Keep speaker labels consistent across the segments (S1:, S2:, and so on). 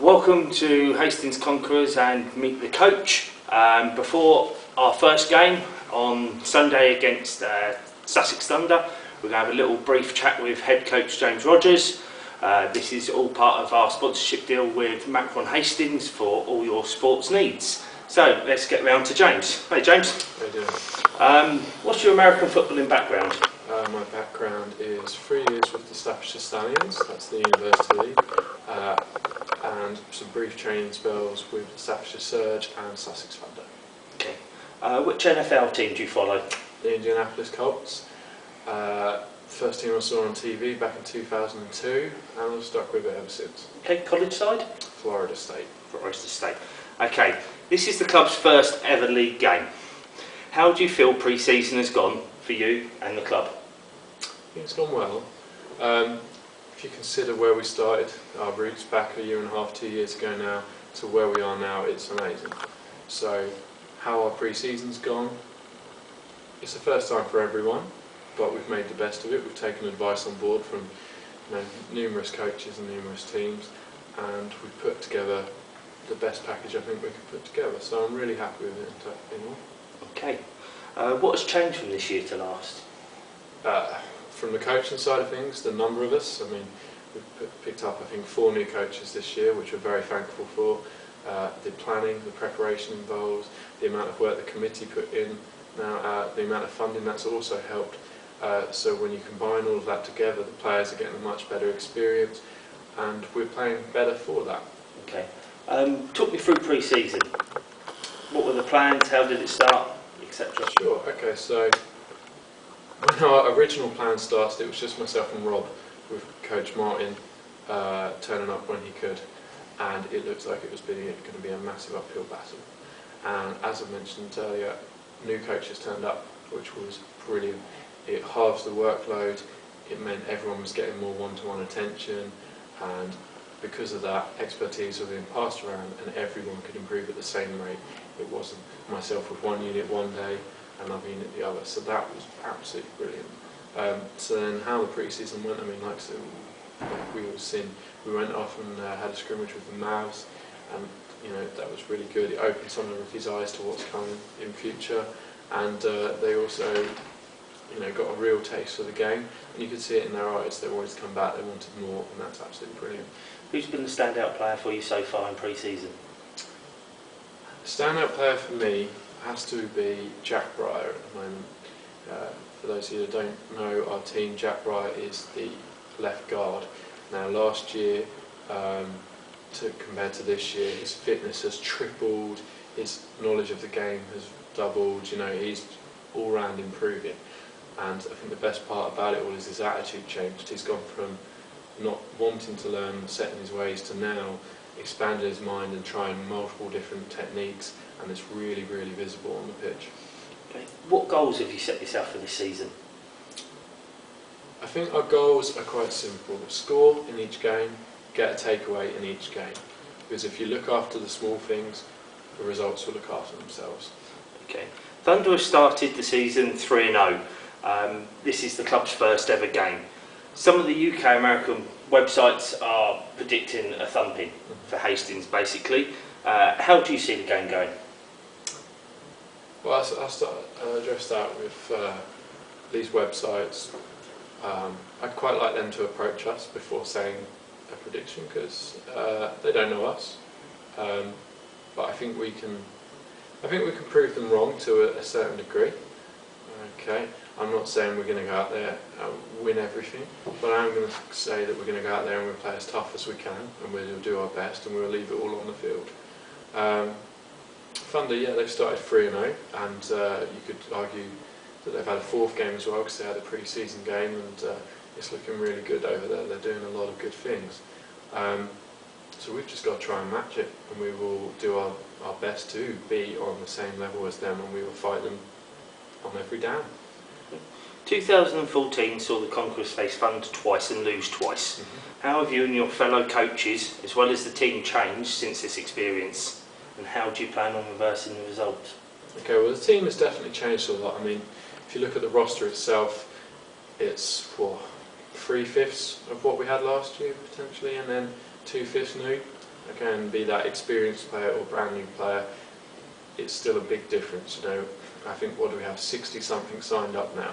S1: Welcome to Hastings Conquerors and Meet the Coach. Before our first game on Sunday against Sussex Thunder, we're going to have a little brief chat with head coach James Rogers. This is all part of our sponsorship deal with Macron Hastings for all your sports needs. So let's get round to James. Hey James.
S2: How you doing?
S1: What's your American footballing background?
S2: My background is 3 years with the Staffordshire Stallions, that's the University League, and some brief training spells with the Staffordshire Surge and Sussex Thunder.
S1: Okay. Which NFL team do you follow?
S2: The Indianapolis Colts. First team I saw on TV back in 2002, and I've stuck with it ever since.
S1: Okay, college side?
S2: Florida State.
S1: Florida State. Okay, this is the club's first ever league game. How do you feel pre-season has gone for you and the club?
S2: I think it's gone well. If you consider where we started, our roots back a year and a half, 2 years ago now, to where we are now, it's amazing. So, how our pre-season's gone, it's the first time for everyone, but we've made the best of it. We've taken advice on board from numerous coaches and numerous teams, and we've put together the best package I think we could put together. So I'm really happy with it in all.
S1: Okay. What has changed from this year to last?
S2: From the coaching side of things, the number of us, I mean, we've picked up I think 4 new coaches this year, which we're very thankful for. The planning, the preparation involved, the amount of work the committee put in, now the amount of funding that's also helped. So when you combine all of that together, the players are getting a much better experience, and we're playing better for that.
S1: Okay. Talk me through pre-season. What were the plans? How did it start, etc.?
S2: Sure. Okay. So when our original plan started, it was just myself and Rob, with Coach Martin turning up when he could, and it looks like it was going to be a massive uphill battle. And as I mentioned earlier, new coaches turned up, which was brilliant. It halves the workload. It meant everyone was getting more one-to-one attention, and because of that, expertise was being passed around, and everyone could improve at the same rate. It wasn't myself with one unit one day, another unit the other. So that was absolutely brilliant. So then, how the pre-season went, I mean, like so we all seen, we went off and had a scrimmage with the Mavs, and that was really good. It opened some of the rookies' eyes to what's coming in future, and they also got a real taste for the game, and you could see it in their eyes. They wanted to come back, they wanted more, and that's absolutely brilliant.
S1: Who's been the standout player for you so far in pre-season?
S2: Standout player for me has to be Jack Breyer at the moment. For those of you that don't know our team, Jack Breyer is the left guard. Now last year, compared to this year, his fitness has tripled, his knowledge of the game has doubled, he's all round improving. And I think the best part about it all is his attitude changed. He's gone from not wanting to learn, setting his ways, to now expanding his mind and trying multiple different techniques, and it's really, really visible on the pitch.
S1: Okay. What goals have you set yourself for this season?
S2: I think our goals are quite simple. Score in each game, get a takeaway in each game. Because if you look after the small things, the results will look after themselves.
S1: Okay. Thunder have started the season 3-0. This is the club's first ever game. Some of the UK American websites are predicting a thumping for Hastings, basically. How do you see the game going?
S2: Well, I'll address that with these websites. I'd quite like them to approach us before saying a prediction, because they don't know us. But I think we can prove them wrong to a certain degree. Okay. I'm not saying we're going to go out there and win everything, but I am going to say that we're going to go out there and we'll play as tough as we can, and we'll do our best, and we'll leave it all on the field. Thunder, yeah, they've started 3-0, and you could argue that they've had a 4th game as well, because they had a pre-season game, and it's looking really good over there. They're doing a lot of good things. So we've just got to try and match it, and we will do our best to be on the same level as them, and we will fight them on every down.
S1: 2014 saw the Conquerors face Thunder twice and lose twice. How have you and your fellow coaches, as well as the team, changed since this experience, and how do you plan on reversing the results?
S2: Okay, well the team has definitely changed a lot. I mean, if you look at the roster itself, it's 3/5 of what we had last year potentially, and then 2/5 new. again, be that experienced player or brand new player, it's still a big difference. You know, I think, what do we have, 60 something signed up now,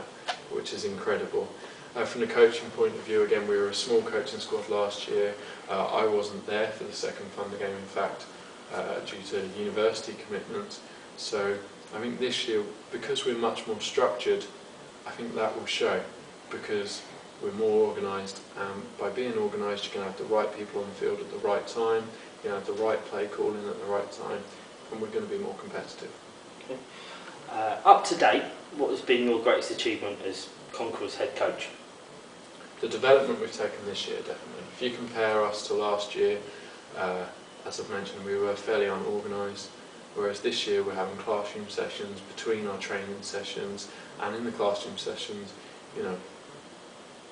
S2: which is incredible. From the coaching point of view, again, we were a small coaching squad last year. I wasn't there for the second Thunder game, in fact, due to university commitments. So I think this year, because we're much more structured, I think that will show, because we're more organised. By being organised, you can have the right people on the field at the right time, you can have the right play calling at the right time, and we're going to be more competitive.
S1: Okay. Up to date, what has been your greatest achievement as Conquerors head coach?
S2: The development we've taken this year, definitely. If you compare us to last year, as I've mentioned, we were fairly unorganised, whereas this year we're having classroom sessions between our training sessions, and in the classroom sessions, you know,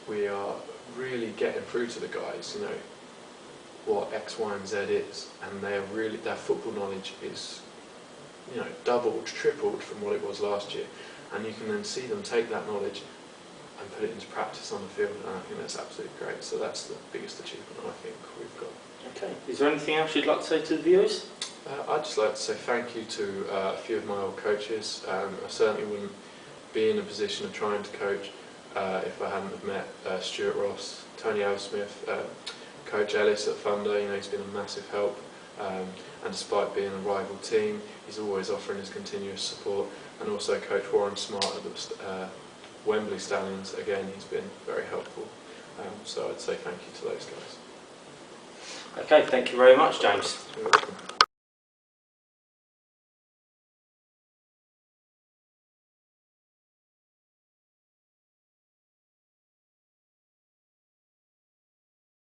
S2: we are really getting through to the guys, you know, what X, Y and Z is, and they are really, their football knowledge is, you know, doubled, tripled from what it was last year, and you can then see them take that knowledge and put it into practice on the field, and I think that's absolutely great. So that's the biggest achievement I think we've got.
S1: Okay. Is there anything else you'd like to say to the viewers?
S2: I'd just like to say thank you to a few of my old coaches. I certainly wouldn't be in a position of trying to coach if I hadn't have met Stuart Ross, Tony Smith, Coach Ellis at Thunder. You know, he's been a massive help, and despite being a rival team, he's always offering his continuous support. And also Coach Warren Smart at the Wembley Stallions, again, he's been very helpful. So I'd say thank you to those guys.
S1: Okay, thank you very much, James.
S2: You're welcome.